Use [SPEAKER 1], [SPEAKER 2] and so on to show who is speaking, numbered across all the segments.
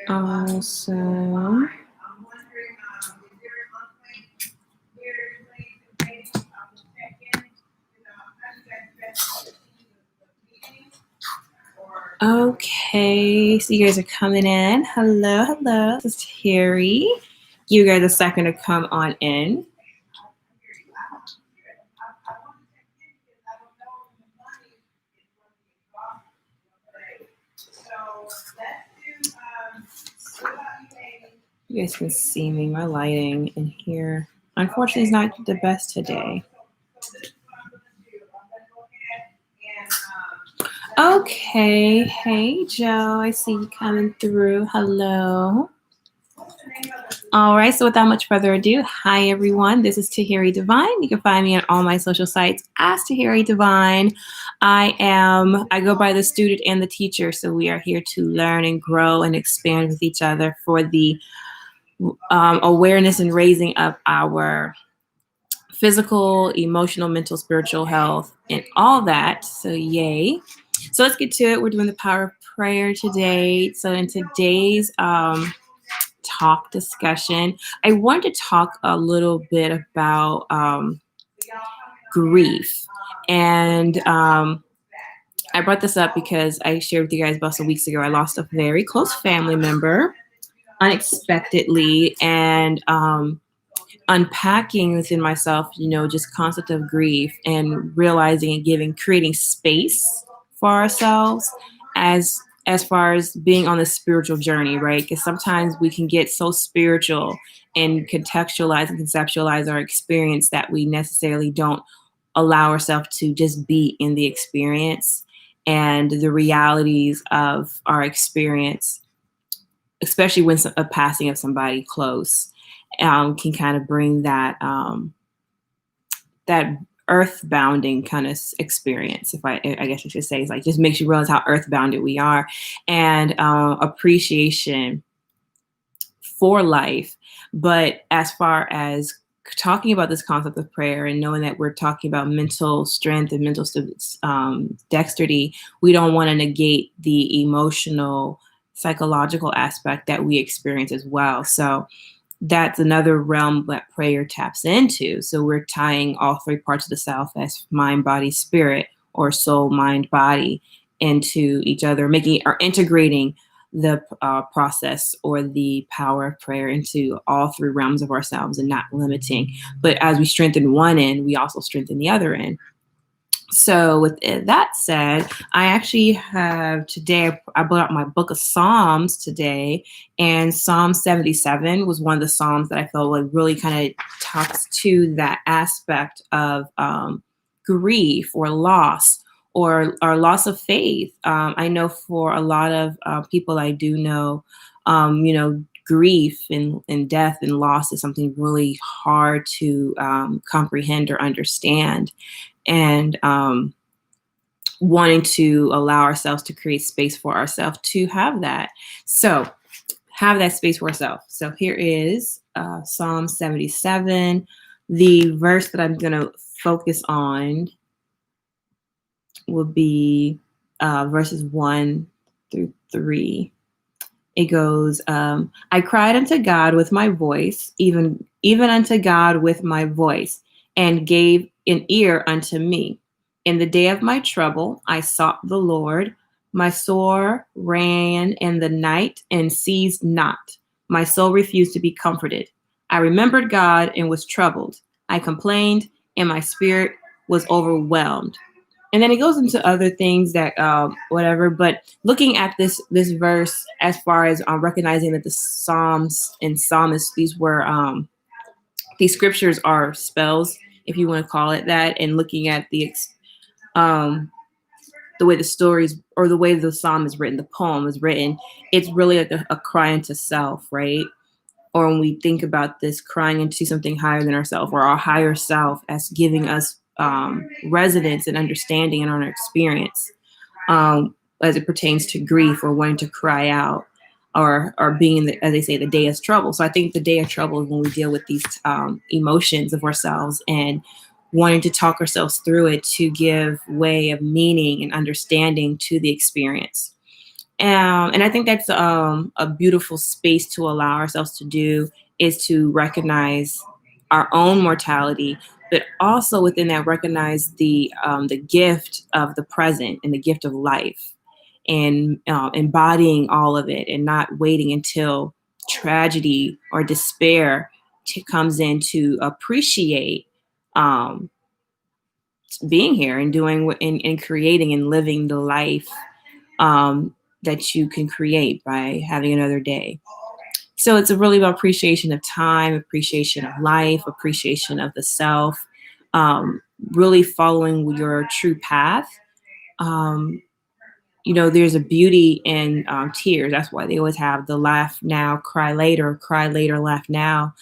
[SPEAKER 1] Also, okay, so you guys are coming in. Hello. This is Terry. Give you guys a second to come on in. You guys can see me. My lighting in here, unfortunately, is not the best today. Okay. Hey, Joe. I see you coming through. Hello. All right. So without much further ado, hi, everyone. This is Tahiri Divine. You can find me on all my social sites as Tahiri Divine. I go by the student and the teacher. So we are here to learn and grow and expand with each other for the awareness and raising of our physical, emotional, mental, spiritual health, and all that. So yay. So let's get to it. We're doing the power of prayer today. So in today's talk discussion, I wanted to talk a little bit about grief. And I brought this up because I shared with you guys about some weeks ago, I lost a very close family member unexpectedly, and unpacking within myself, just concept of grief and realizing and creating space for ourselves as far as being on the spiritual journey, right? Because sometimes we can get so spiritual and contextualize and conceptualize our experience that we necessarily don't allow ourselves to just be in the experience and the realities of our experience, especially when a passing of somebody close can kind of bring that that earthbounding kind of experience. If I guess I should say, it's like just makes you realize how earthbounded we are, and appreciation for life. But as far as talking about this concept of prayer and knowing that we're talking about mental strength and mental dexterity, we don't want to negate the emotional, psychological aspect that we experience as well. So that's another realm that prayer taps into. So we're tying all three parts of the self as mind, body, spirit, or soul, mind, body into each other, integrating the process or the power of prayer into all three realms of ourselves and not limiting. But as we strengthen one end, we also strengthen the other end. So with that said, I actually have today, I brought out my book of Psalms today, and Psalm 77 was one of the Psalms that I felt like really kind of talks to that aspect of grief or loss or loss of faith. I know for a lot of people I do know, grief and death and loss is something really hard to comprehend or understand. And wanting to allow ourselves to create space for ourselves to have that. So have that space for ourselves. So here is Psalm 77. The verse that I'm going to focus on will be verses 1 through 3. It goes, I cried unto God with my voice, even unto God with my voice, and gave an ear unto me. In the day of my trouble, I sought the Lord. My soul ran in the night and ceased not. My soul refused to be comforted. I remembered God and was troubled. I complained and my spirit was overwhelmed. And then it goes into other things that whatever. But looking at this verse, as far as recognizing that the Psalms and psalmists, these scriptures are spells, if you want to call it that, and looking at the way the stories or the way the psalm is written, the poem is written, it's really like a cry into self, right? Or when we think about this crying into something higher than ourselves or our higher self as giving us resonance and understanding in our experience as it pertains to grief or wanting to cry out. or being in the, as they say, the day of trouble. So I think the day of trouble is when we deal with these emotions of ourselves and wanting to talk ourselves through it to give way of meaning and understanding to the experience. And I think that's a beautiful space to allow ourselves to do, is to recognize our own mortality, but also within that recognize the gift of the present and the gift of life, and embodying all of it, and not waiting until tragedy or despair comes in to appreciate um, being here and doing and creating and living the life um, that you can create by having another day. So it's really about appreciation of time, appreciation of life, appreciation of the self, um, really following your true path. Um, there's a beauty in tears. That's why they always have the laugh now, cry later, laugh now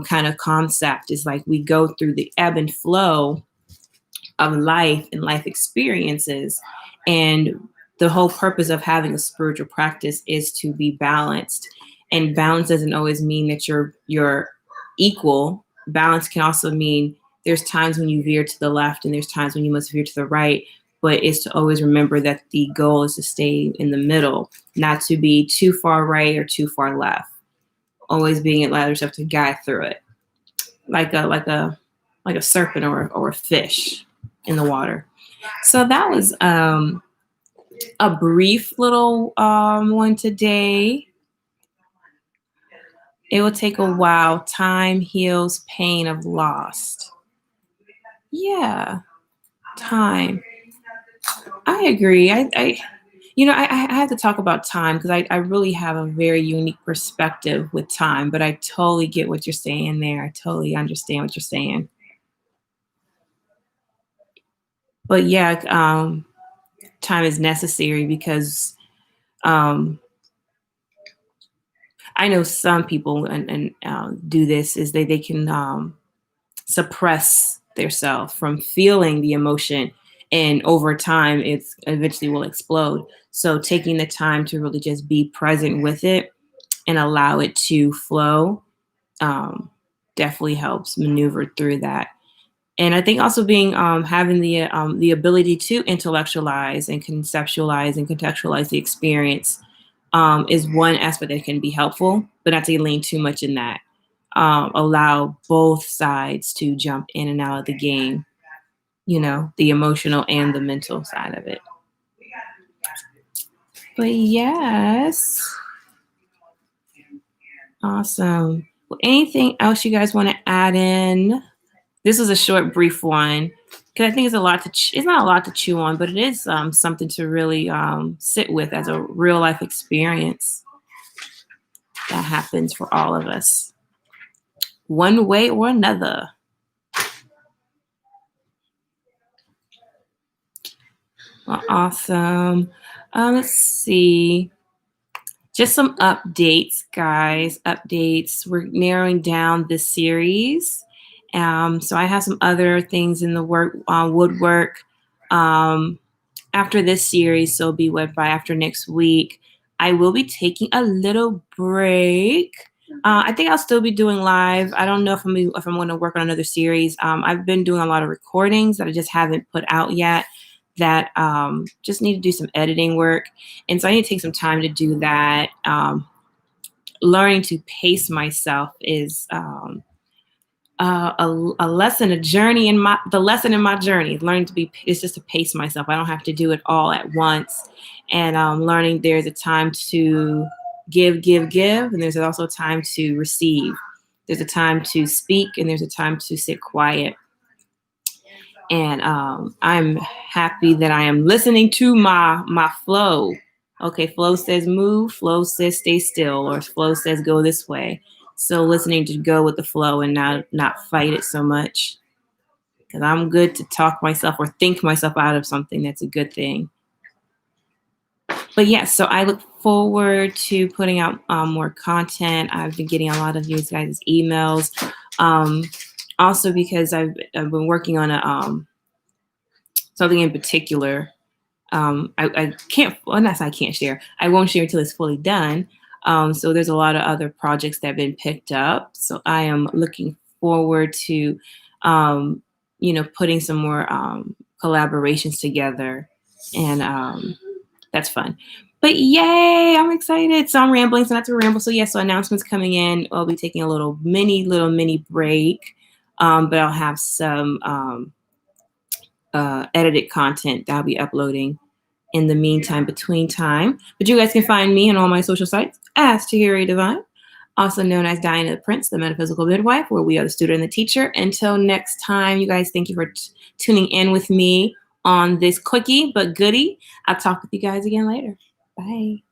[SPEAKER 1] kind of concept. Is like we go through the ebb and flow of life and life experiences. And the whole purpose of having a spiritual practice is to be balanced. And balance doesn't always mean that you're equal. Balance can also mean there's times when you veer to the left and there's times when you must veer to the right. But it's to always remember that the goal is to stay in the middle, not to be too far right or too far left. Always being allow yourself to guide through it, like a serpent or a fish in the water. So that was a brief little one today. It will take a while. Time heals pain of lost. Yeah, time. I agree. I have to talk about time because I really have a very unique perspective with time, but I totally get what you're saying there. I totally understand what you're saying. But yeah, time is necessary because um, I know some people and do this is they can suppress themselves from feeling the emotion, and over time it's eventually will explode. So taking the time to really just be present with it and allow it to flow um, definitely helps maneuver through that. And I think also being having the ability to intellectualize and conceptualize and contextualize the experience is one aspect that can be helpful, but not to lean too much in that. Allow both sides to jump in and out of the game, the emotional and the mental side of it. But yes, awesome. Well, anything else you guys want to add in? This was a short, brief one because I think it's a lot to. It's not a lot to chew on, but it is something to really sit with as a real life experience that happens for all of us, one way or another. Well, awesome. Let's see. Just some updates, guys. Updates. We're narrowing down this series. So I have some other things in the woodwork. After this series, so it'll be what by after next week. I will be taking a little break. I think I'll still be doing live. I don't know if I'm going to work on another series. I've been doing a lot of recordings that I just haven't put out yet. That just need to do some editing work, and so I need to take some time to do that. Learning to pace myself is a lesson, a journey the lesson in my journey. Learning to be is just to pace myself. I don't have to do it all at once, and learning there's a time to give, and there's also a time to receive. There's a time to speak, and there's a time to sit quiet. And I'm happy that I am listening to my flow. Okay, flow says move, flow says stay still, or flow says go this way. So listening to go with the flow and not fight it so much. Because I'm good to talk myself or think myself out of something. That's a good thing. But yeah, so I look forward to putting out more content. I've been getting a lot of you guys' emails. Also because I've been working on something in particular. I can't, well, not I can't share. I won't share until it's fully done. So there's a lot of other projects that have been picked up. So I am looking forward to, um, putting some more collaborations together, and that's fun. But yay, I'm excited. So I'm rambling, so not to ramble. So yeah, so announcements coming in. I'll be taking a little mini break, but I'll have some edited content that I'll be uploading in the meantime, between time. But you guys can find me on all my social sites as Tahiri Divine, also known as Diana the Prince, the metaphysical midwife, where we are the student and the teacher. Until next time, you guys, thank you for tuning in with me on this quickie but goodie. I'll talk with you guys again later. Bye.